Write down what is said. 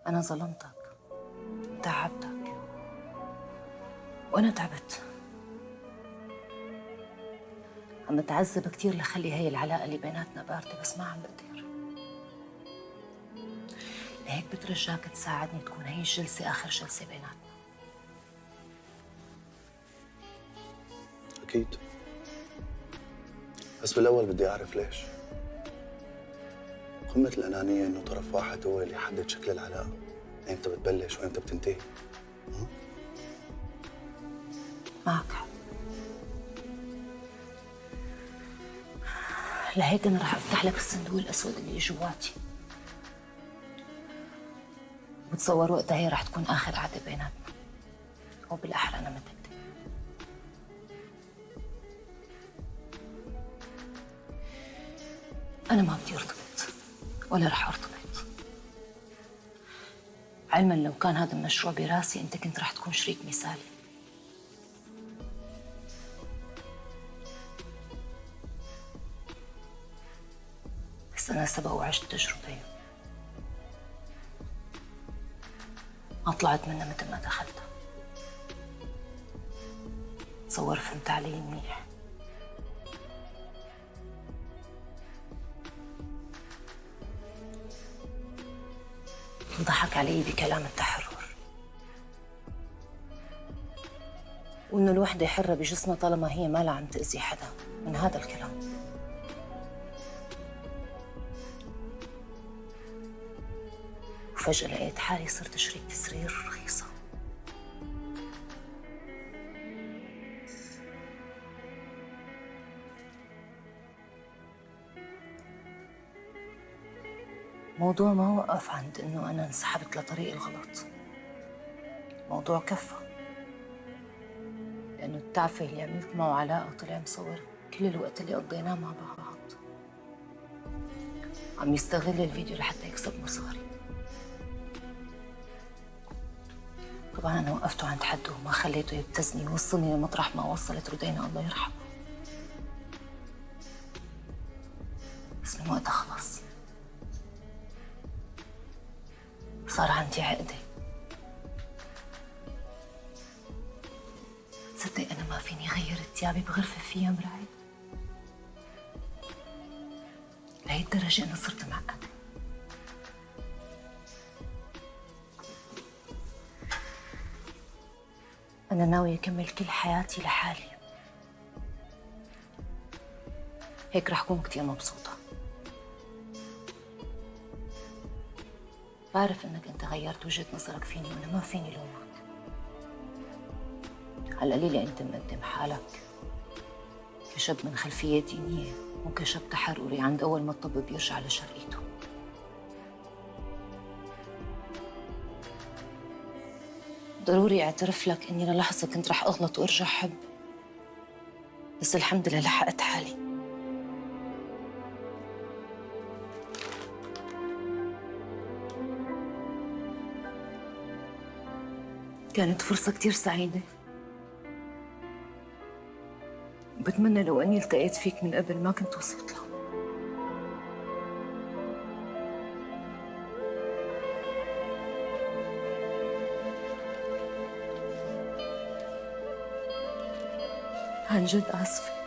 أنا ظلمتك، تعبتك، وأنا تعبت. عم بتعذب كتير لخلي هي العلاقة اللي بيناتنا باردة، بس ما عم بقدر. لهيك بترجاك تساعدني تكون هي الجلسة آخر جلسة بيناتنا. أكيد، بس بالأول بدي أعرف ليش. قمة الأنانية إنه طرف واحد هو اللي يحدد شكل العلاقة، إمتى بتبلش وإمتى بتنتهي. معك حق. لهيك أنا رح أفتح لك الصندوق الأسود اللي جواتي، بتصور وقتها هي رح تكون آخر قعدة بيناتنا، أو بالأحرى أنا متأكدة. أنا ما بدي أرتبط ولا رح أرتبط، علما لو كان هذا المشروع براسي أنت كنت رح تكون شريك مثالي. بس أنا سبق وعشت تجربة ما طلعت منها مثل ما دخلتها. تصور فهمت علي منيح. انضحك علي بكلام التحرر، وإنه الوحدة حرة بجسمها طالما هي ما لا عم تأذي حدا من هذا الكلام. وفجأة لقيت حالي صرت شريكة سرير رخيصة. موضوع ما وقف عند إنه أنا انسحبت لطريق الغلط، موضوع كفى، لأنه التعفة اللي عملت معه علاقة طلع مصور كل الوقت اللي قضيناه مع بعض، عم يستغل الفيديو لحتى يكسب مصاري. طبعا أنا وقفته عند حده وما خليته يبتزني ويوصلني لمطرح ما وصلت رودينا الله يرحمها. بس من وقتها خلص صار عندي عقدة. تصدق أنا ما فيني غير ثيابي بغرفة فيها مراية؟ لهي الدرجة أنا صرت معقدة. أنا ناوية أكمل كل حياتي لحالي، هيك رح أكون كتير مبسوطة. بعرف إنك أنت غيرت وجهة نظرك فيني وأنا ما فيني لومك. على القليلة أنت مقدم حالك كشاب من خلفية دينية وكشاب تحرري عند أول ما الطب بيرجع لشرقيته. ضروري اعترف لك إني للحظة كنت رح أغلط وأرجع حب، بس الحمد لله لحقت حالي. كانت فرصة كتير سعيدة، بتمنى لو أني التقيت فيك من قبل ما كنت وصلت له. عن جد آسفة.